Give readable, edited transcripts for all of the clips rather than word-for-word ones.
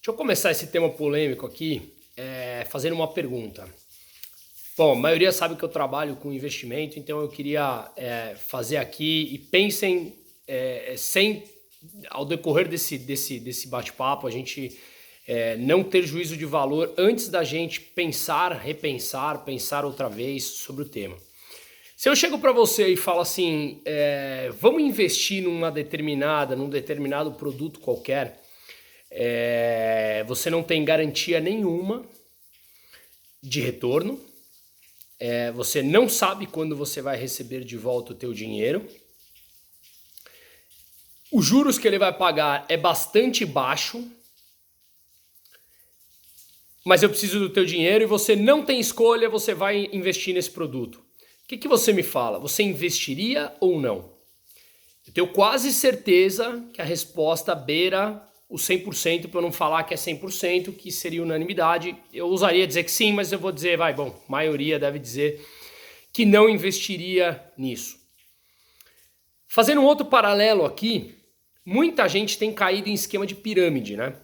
Deixa eu começar esse tema polêmico aqui, fazendo uma pergunta. Bom, a maioria sabe que eu trabalho com investimento, então eu queria fazer aqui e pensem, ao decorrer desse bate-papo, a gente não ter juízo de valor antes da gente pensar, repensar, pensar outra vez sobre o tema. Se eu chego para você e falo assim, vamos investir num determinado produto qualquer, você não tem garantia nenhuma de retorno, você não sabe quando você vai receber de volta o teu dinheiro, os juros que ele vai pagar é bastante baixo, mas eu preciso do teu dinheiro e você não tem escolha, você vai investir nesse produto. O que você me fala? Você investiria ou não? Eu tenho quase certeza que a resposta beira o 100%, para eu não falar que é 100%, que seria unanimidade. Eu usaria dizer que sim, mas eu vou dizer, a maioria deve dizer que não investiria nisso. Fazendo um outro paralelo aqui, muita gente tem caído em esquema de pirâmide, né?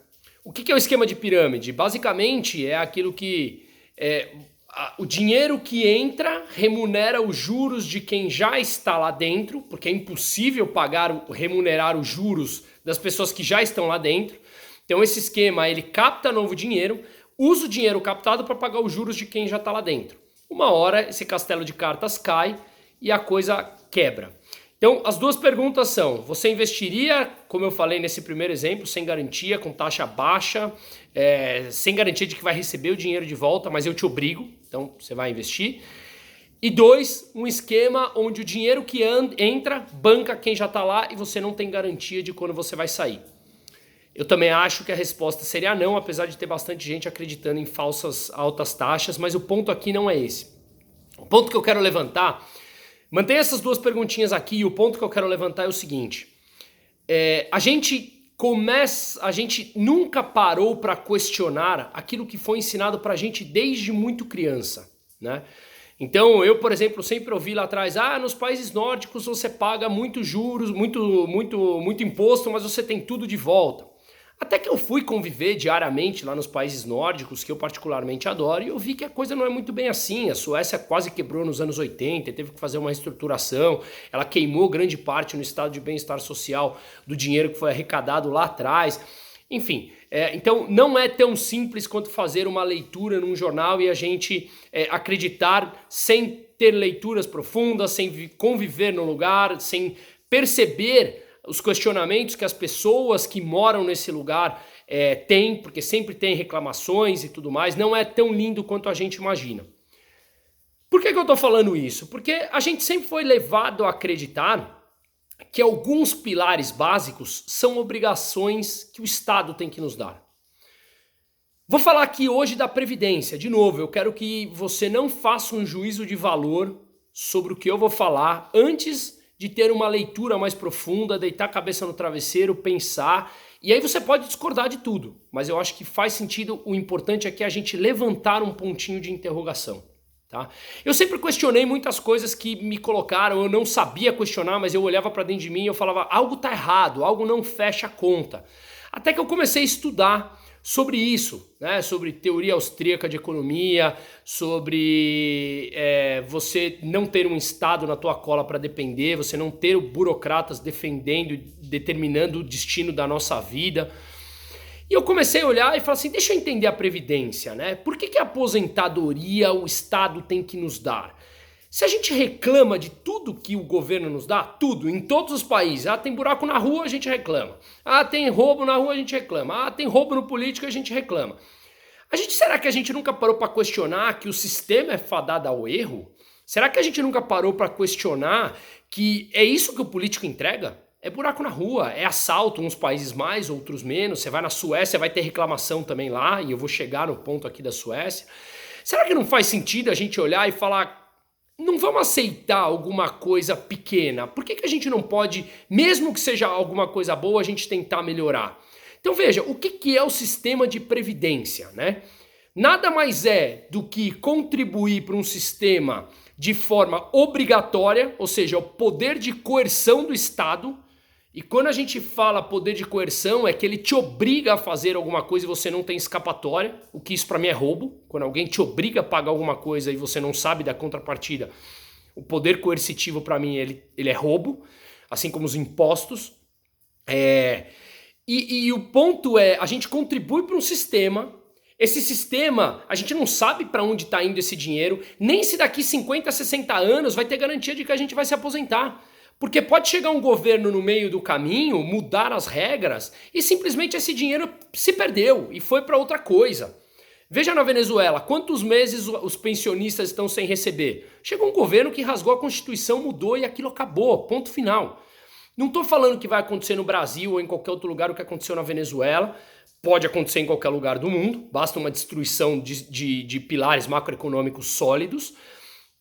O que é o esquema de pirâmide? Basicamente é aquilo que o dinheiro que entra remunera os juros de quem já está lá dentro, porque é impossível remunerar os juros das pessoas que já estão lá dentro. Então esse esquema, ele capta novo dinheiro, usa o dinheiro captado para pagar os juros de quem já está lá dentro. Uma hora esse castelo de cartas cai e a coisa quebra. Então as duas perguntas são, você investiria, como eu falei nesse primeiro exemplo, sem garantia, com taxa baixa, sem garantia de que vai receber o dinheiro de volta, mas eu te obrigo, então você vai investir. E dois, um esquema onde o dinheiro que entra banca quem já está lá e você não tem garantia de quando você vai sair. Eu também acho que a resposta seria não, apesar de ter bastante gente acreditando em falsas altas taxas, mas o ponto aqui não é esse. O ponto que eu quero levantar, mantenha essas duas perguntinhas aqui, e o ponto que eu quero levantar é o seguinte. A gente nunca parou para questionar aquilo que foi ensinado para a gente desde muito criança, né? Então eu, por exemplo, sempre ouvi lá atrás, nos países nórdicos você paga muito juros, muito imposto, mas você tem tudo de volta. Até que eu fui conviver diariamente lá nos países nórdicos, que eu particularmente adoro, e eu vi que a coisa não é muito bem assim. A Suécia quase quebrou nos anos 80, teve que fazer uma reestruturação, ela queimou grande parte no estado de bem-estar social do dinheiro que foi arrecadado lá atrás. Enfim, então não é tão simples quanto fazer uma leitura num jornal e a gente acreditar sem ter leituras profundas, sem conviver no lugar, sem perceber os questionamentos que as pessoas que moram nesse lugar têm, porque sempre tem reclamações e tudo mais. Não é tão lindo quanto a gente imagina. Por que eu estou falando isso? Porque a gente sempre foi levado a acreditar que alguns pilares básicos são obrigações que o Estado tem que nos dar. Vou falar aqui hoje da Previdência. De novo, eu quero que você não faça um juízo de valor sobre o que eu vou falar antes de ter uma leitura mais profunda, deitar a cabeça no travesseiro, pensar. E aí você pode discordar de tudo, mas eu acho que faz sentido. O importante é que a gente levantar um pontinho de interrogação. Tá? Eu sempre questionei muitas coisas que me colocaram, eu não sabia questionar, mas eu olhava para dentro de mim e eu falava, algo tá errado, algo não fecha a conta. Até que eu comecei a estudar sobre isso, né? Sobre teoria austríaca de economia, sobre você não ter um Estado na tua cola para depender, você não ter burocratas defendendo, determinando o destino da nossa vida. E eu comecei a olhar e falar assim, deixa eu entender a Previdência, né? Por que a aposentadoria o Estado tem que nos dar? Se a gente reclama de tudo que o governo nos dá, tudo, em todos os países, tem buraco na rua, a gente reclama. Tem roubo na rua, a gente reclama. Tem roubo no político, a gente reclama. Será que a gente nunca parou para questionar que o sistema é fadado ao erro? Será que a gente nunca parou para questionar que é isso que o político entrega? É buraco na rua, é assalto, uns países mais, outros menos. Você vai na Suécia, vai ter reclamação também lá, e eu vou chegar no ponto aqui da Suécia. Será que não faz sentido a gente olhar e falar, não vamos aceitar alguma coisa pequena? Por que a gente não pode, mesmo que seja alguma coisa boa, a gente tentar melhorar? Então veja, o que é o sistema de previdência, né? Nada mais é do que contribuir para um sistema de forma obrigatória, ou seja, o poder de coerção do Estado. E quando a gente fala poder de coerção, é que ele te obriga a fazer alguma coisa e você não tem escapatória, o que isso para mim é roubo. Quando alguém te obriga a pagar alguma coisa e você não sabe da contrapartida, o poder coercitivo para mim ele é roubo, assim como os impostos. E o ponto é, a gente contribui para um sistema. Esse sistema, a gente não sabe para onde está indo esse dinheiro, nem se daqui 50, 60 anos vai ter garantia de que a gente vai se aposentar. Porque pode chegar um governo no meio do caminho, mudar as regras e simplesmente esse dinheiro se perdeu e foi para outra coisa. Veja na Venezuela, quantos meses os pensionistas estão sem receber? Chegou um governo que rasgou a Constituição, mudou e aquilo acabou, ponto final. Não estou falando que vai acontecer no Brasil ou em qualquer outro lugar o que aconteceu na Venezuela. Pode acontecer em qualquer lugar do mundo, basta uma destruição de pilares macroeconômicos sólidos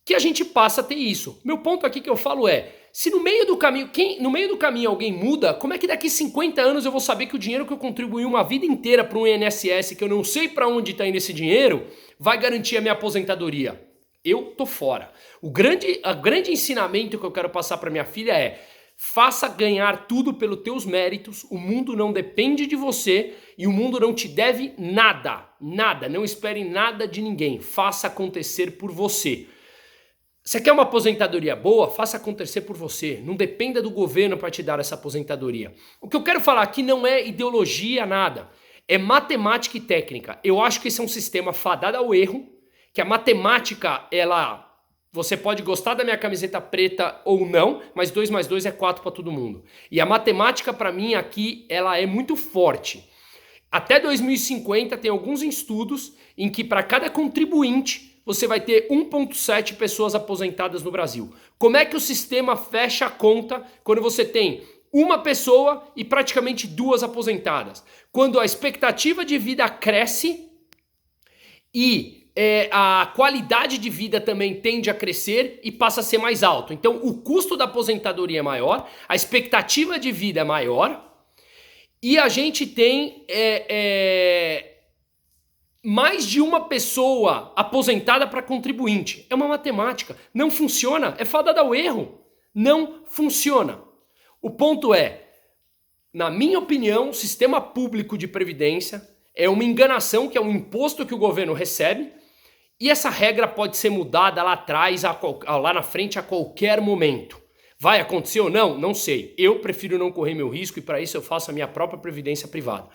que a gente passa a ter isso. Meu ponto aqui que eu falo é, se no meio do caminho alguém muda, como é que daqui 50 anos eu vou saber que o dinheiro que eu contribuí uma vida inteira para um INSS, que eu não sei para onde está indo esse dinheiro, vai garantir a minha aposentadoria? Eu tô fora. O grande ensinamento que eu quero passar para minha filha é: faça ganhar tudo pelos teus méritos, o mundo não depende de você e o mundo não te deve nada, nada, não espere nada de ninguém, faça acontecer por você. Você quer uma aposentadoria boa? Faça acontecer por você. Não dependa do governo para te dar essa aposentadoria. O que eu quero falar aqui não é ideologia, nada. É matemática e técnica. Eu acho que esse é um sistema fadado ao erro, que a matemática, você pode gostar da minha camiseta preta ou não, mas 2 mais 2 é 4 para todo mundo. E a matemática, para mim, aqui, ela é muito forte. Até 2050 tem alguns estudos em que para cada contribuinte você vai ter 1,7 pessoas aposentadas no Brasil. Como é que o sistema fecha a conta quando você tem uma pessoa e praticamente 2 aposentadas? Quando a expectativa de vida cresce e a qualidade de vida também tende a crescer e passa a ser mais alto. Então o custo da aposentadoria é maior, a expectativa de vida é maior e a gente tem mais de uma pessoa aposentada para contribuinte. É uma matemática. Não funciona. É fadada ao erro. Não funciona. O ponto é, na minha opinião, o sistema público de previdência é uma enganação, que é um imposto que o governo recebe, e essa regra pode ser mudada lá atrás, lá na frente, a qualquer momento. Vai acontecer ou não? Não sei. Eu prefiro não correr meu risco e para isso eu faço a minha própria previdência privada.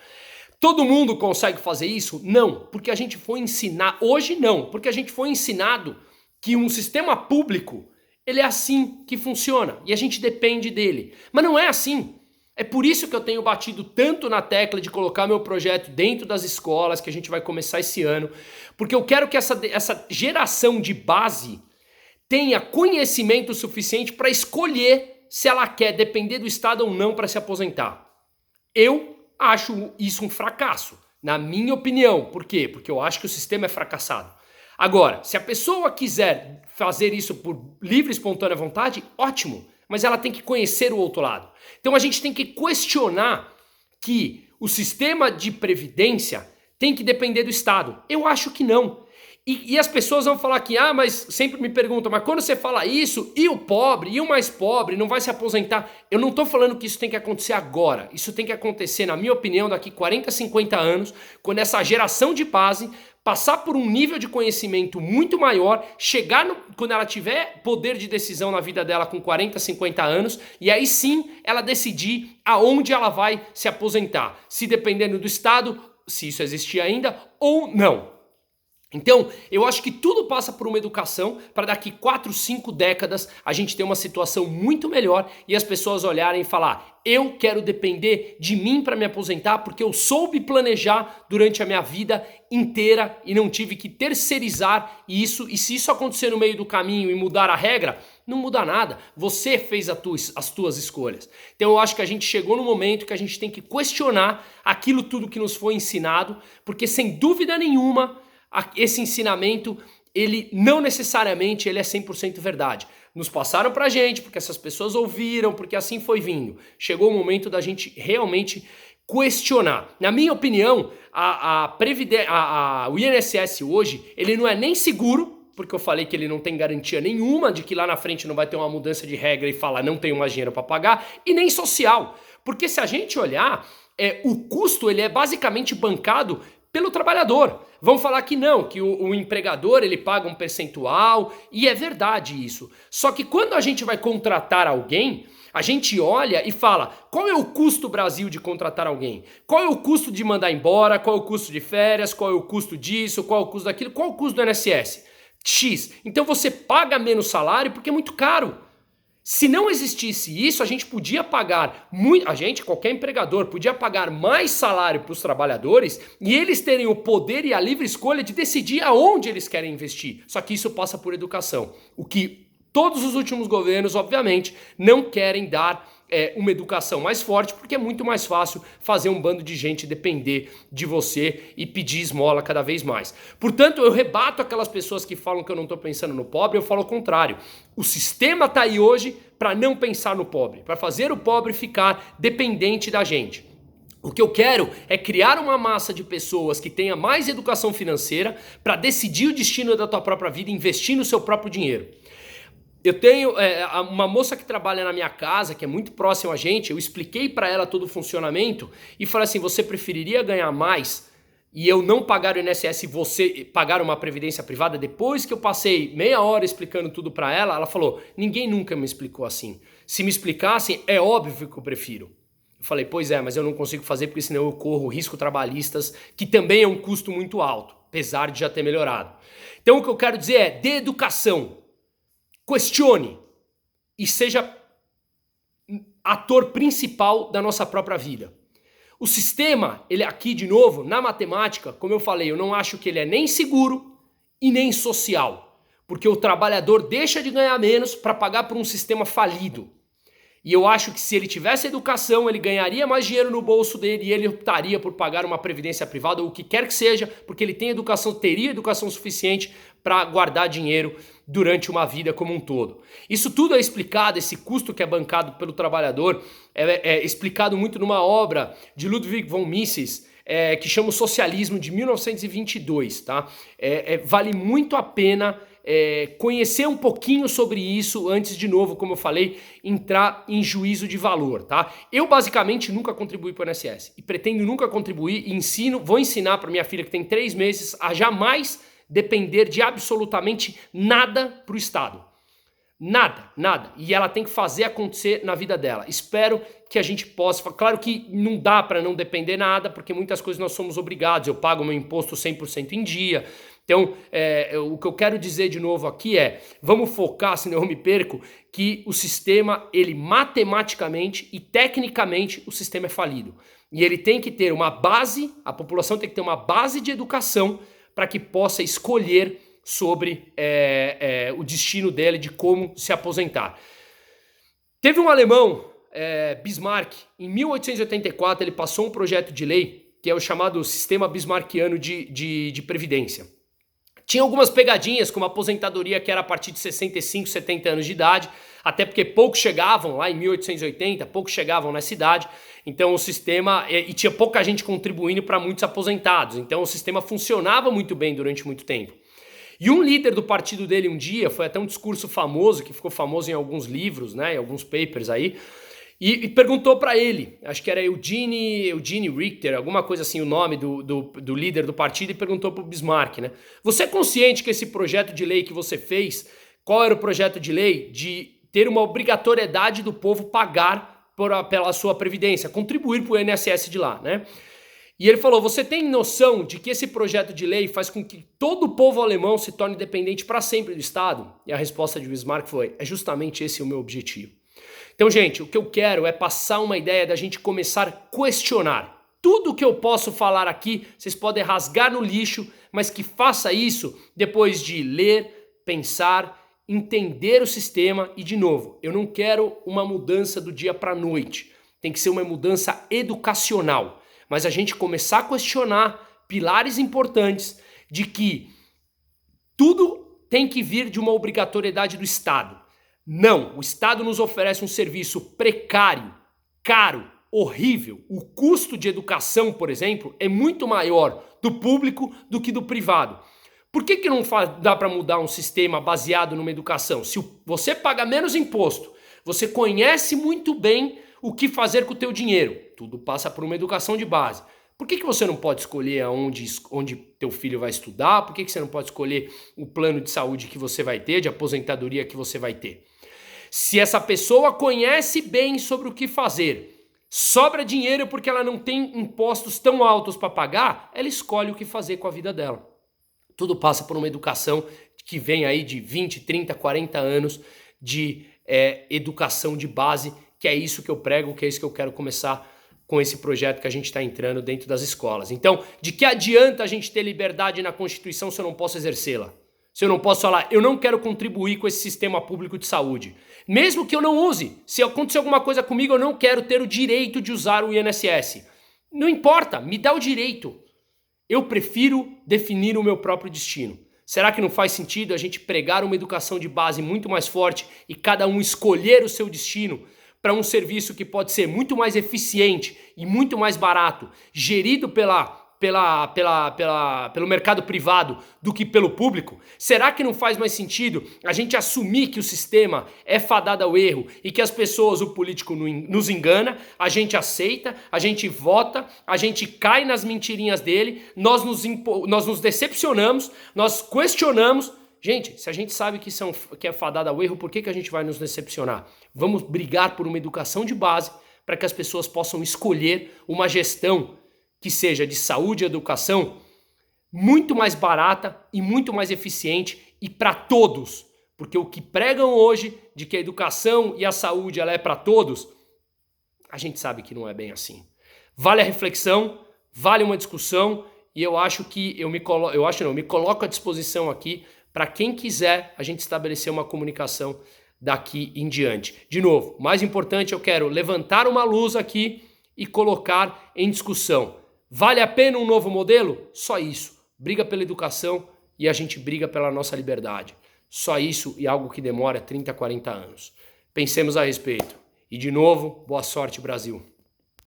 Todo mundo consegue fazer isso? Não, porque a gente foi ensinar, hoje não, porque a gente foi ensinado que um sistema público, ele é assim que funciona e a gente depende dele. Mas não é assim. É por isso que eu tenho batido tanto na tecla de colocar meu projeto dentro das escolas, que a gente vai começar esse ano, porque eu quero que essa geração de base tenha conhecimento suficiente para escolher se ela quer depender do Estado ou não para se aposentar. Eu acho isso um fracasso, na minha opinião. Por quê? Porque eu acho que o sistema é fracassado. Agora, se a pessoa quiser fazer isso por livre e espontânea vontade, ótimo, mas ela tem que conhecer o outro lado. Então a gente tem que questionar que o sistema de previdência tem que depender do Estado. Eu acho que não. E as pessoas vão falar que, mas sempre me perguntam, mas quando você fala isso, e o pobre, e o mais pobre, não vai se aposentar? Eu não estou falando que isso tem que acontecer agora. Isso tem que acontecer, na minha opinião, daqui 40, 50 anos, quando essa geração de base passar por um nível de conhecimento muito maior, quando ela tiver poder de decisão na vida dela com 40, 50 anos, e aí sim ela decidir aonde ela vai se aposentar. Se dependendo do Estado, se isso existir ainda, ou não. Então, eu acho que tudo passa por uma educação para daqui 4, 5 décadas a gente ter uma situação muito melhor e as pessoas olharem e falar: eu quero depender de mim para me aposentar porque eu soube planejar durante a minha vida inteira e não tive que terceirizar isso. E se isso acontecer no meio do caminho e mudar a regra, não muda nada. Você fez as tuas escolhas. Então eu acho que a gente chegou no momento que a gente tem que questionar aquilo tudo que nos foi ensinado, porque sem dúvida nenhuma esse ensinamento, ele não necessariamente ele é 100% verdade. Nos passaram pra gente, porque essas pessoas ouviram, porque assim foi vindo. Chegou o momento da gente realmente questionar. Na minha opinião, o INSS hoje, ele não é nem seguro, porque eu falei que ele não tem garantia nenhuma de que lá na frente não vai ter uma mudança de regra e falar não tenho mais dinheiro para pagar, e nem social. Porque se a gente olhar, o custo ele é basicamente bancado pelo trabalhador. Vão falar que não, que o empregador ele paga um percentual, e é verdade isso. Só que quando a gente vai contratar alguém, a gente olha e fala, qual é o custo Brasil de contratar alguém? Qual é o custo de mandar embora? Qual é o custo de férias? Qual é o custo disso? Qual é o custo daquilo? Qual é o custo do INSS? X. Então você paga menos salário porque é muito caro. Se não existisse isso, a gente podia pagar qualquer empregador, podia pagar mais salário para os trabalhadores e eles terem o poder e a livre escolha de decidir aonde eles querem investir. Só que isso passa por educação. O que todos os últimos governos, obviamente, não querem dar uma educação mais forte, porque é muito mais fácil fazer um bando de gente depender de você e pedir esmola cada vez mais. Portanto, eu rebato aquelas pessoas que falam que eu não estou pensando no pobre, eu falo o contrário. O sistema está aí hoje para não pensar no pobre, para fazer o pobre ficar dependente da gente. O que eu quero é criar uma massa de pessoas que tenha mais educação financeira para decidir o destino da tua própria vida, investir no seu próprio dinheiro. Eu tenho uma moça que trabalha na minha casa, que é muito próxima a gente, eu expliquei para ela todo o funcionamento e falei assim, você preferiria ganhar mais e eu não pagar o INSS e você pagar uma previdência privada? Depois que eu passei meia hora explicando tudo para ela, ela falou, ninguém nunca me explicou assim. Se me explicassem, é óbvio que eu prefiro. Eu falei, pois é, mas eu não consigo fazer porque senão eu corro risco trabalhistas, que também é um custo muito alto, apesar de já ter melhorado. Então o que eu quero dizer é, dê educação. Questione e seja ator principal da nossa própria vida. O sistema, ele aqui de novo, na matemática, como eu falei, eu não acho que ele é nem seguro e nem social. Porque o trabalhador deixa de ganhar menos para pagar por um sistema falido. E eu acho que se ele tivesse educação, ele ganharia mais dinheiro no bolso dele e ele optaria por pagar uma previdência privada ou o que quer que seja, porque ele tem educação, teria educação suficiente para guardar dinheiro durante uma vida como um todo. Isso tudo é explicado, esse custo que é bancado pelo trabalhador, é explicado muito numa obra de Ludwig von Mises, que chama o Socialismo, de 1922. Tá? Vale muito a pena conhecer um pouquinho sobre isso antes, de novo, como eu falei, entrar em juízo de valor. Tá? Eu basicamente nunca contribuí para o INSS e pretendo nunca contribuir e vou ensinar para minha filha que tem 3 meses a jamais depender de absolutamente nada para o Estado. Nada, nada. E ela tem que fazer acontecer na vida dela. Espero que a gente possa... Claro que não dá para não depender nada, porque muitas coisas nós somos obrigados. Eu pago meu imposto 100% em dia. Então, o que eu quero dizer de novo aqui é, vamos focar, senão eu me perco, que o sistema, ele matematicamente e tecnicamente, o sistema é falido. E ele tem que ter uma base, a população tem que ter uma base de educação para que possa escolher sobre o destino dele, de como se aposentar. Teve um alemão, Bismarck, em 1884, ele passou um projeto de lei, que é o chamado Sistema Bismarckiano de Previdência. Tinha algumas pegadinhas, como a aposentadoria que era a partir de 65, 70 anos de idade, até porque poucos chegavam lá em 1880, poucos chegavam nessa idade, então o sistema, e tinha pouca gente contribuindo para muitos aposentados, então o sistema funcionava muito bem durante muito tempo. E um líder do partido dele um dia, foi até um discurso famoso, que ficou famoso em alguns livros, né, em alguns papers aí, e perguntou para ele, acho que era Eugene Richter, alguma coisa assim, o nome do líder do partido, e perguntou para o Bismarck, né? Você é consciente que esse projeto de lei que você fez, qual era o projeto de lei? De ter uma obrigatoriedade do povo pagar pela sua previdência, contribuir para o INSS de lá, né? E ele falou, você tem noção de que esse projeto de lei faz com que todo o povo alemão se torne dependente para sempre do Estado? E a resposta de Bismarck foi, é justamente esse o meu objetivo. Então, gente, o que eu quero é passar uma ideia da gente começar a questionar. Tudo que eu posso falar aqui, vocês podem rasgar no lixo, mas que faça isso depois de ler, pensar, entender o sistema e, de novo, eu não quero uma mudança do dia para a noite. Tem que ser uma mudança educacional. Mas a gente começar a questionar pilares importantes de que tudo tem que vir de uma obrigatoriedade do Estado. Não, o Estado nos oferece um serviço precário, caro, horrível. O custo de educação, por exemplo, é muito maior do público do que do privado. Por que não dá para mudar um sistema baseado numa educação? Se você paga menos imposto, você conhece muito bem o que fazer com o teu dinheiro. Tudo passa por uma educação de base. Por que você não pode escolher onde teu filho vai estudar? Por que você não pode escolher o plano de saúde que você vai ter, de aposentadoria que você vai ter? Se essa pessoa conhece bem sobre o que fazer, sobra dinheiro porque ela não tem impostos tão altos para pagar, ela escolhe o que fazer com a vida dela. Tudo passa por uma educação que vem aí de 20, 30, 40 anos de educação de base, que é isso que eu prego, que é isso que eu quero começar com esse projeto que a gente está entrando dentro das escolas. Então, de que adianta a gente ter liberdade na Constituição se eu não posso exercê-la? Se eu não posso falar, eu não quero contribuir com esse sistema público de saúde. Mesmo que eu não use, se acontecer alguma coisa comigo, eu não quero ter o direito de usar o INSS. Não importa, me dá o direito. Eu prefiro definir o meu próprio destino. Será que não faz sentido a gente pregar uma educação de base muito mais forte e cada um escolher o seu destino para um serviço que pode ser muito mais eficiente e muito mais barato, gerido pelo mercado privado do que pelo público? Será que não faz mais sentido a gente assumir que o sistema é fadado ao erro e que as pessoas, o político nos engana, a gente aceita, a gente vota, a gente cai nas mentirinhas dele, nós nos decepcionamos, nós questionamos. Gente, se a gente sabe que é fadado ao erro, por que a gente vai nos decepcionar? Vamos brigar por uma educação de base para que as pessoas possam escolher uma gestão que seja de saúde e educação muito mais barata e muito mais eficiente e para todos. Porque o que pregam hoje de que a educação e a saúde ela é para todos, a gente sabe que não é bem assim. Vale a reflexão, vale uma discussão e eu acho que eu me coloco à disposição aqui para quem quiser a gente estabelecer uma comunicação daqui em diante. De novo, mais importante, eu quero levantar uma luz aqui e colocar em discussão. Vale a pena um novo modelo? Só isso. Briga pela educação e a gente briga pela nossa liberdade. Só isso e algo que demora 30, 40 anos. Pensemos a respeito. E de novo, boa sorte, Brasil.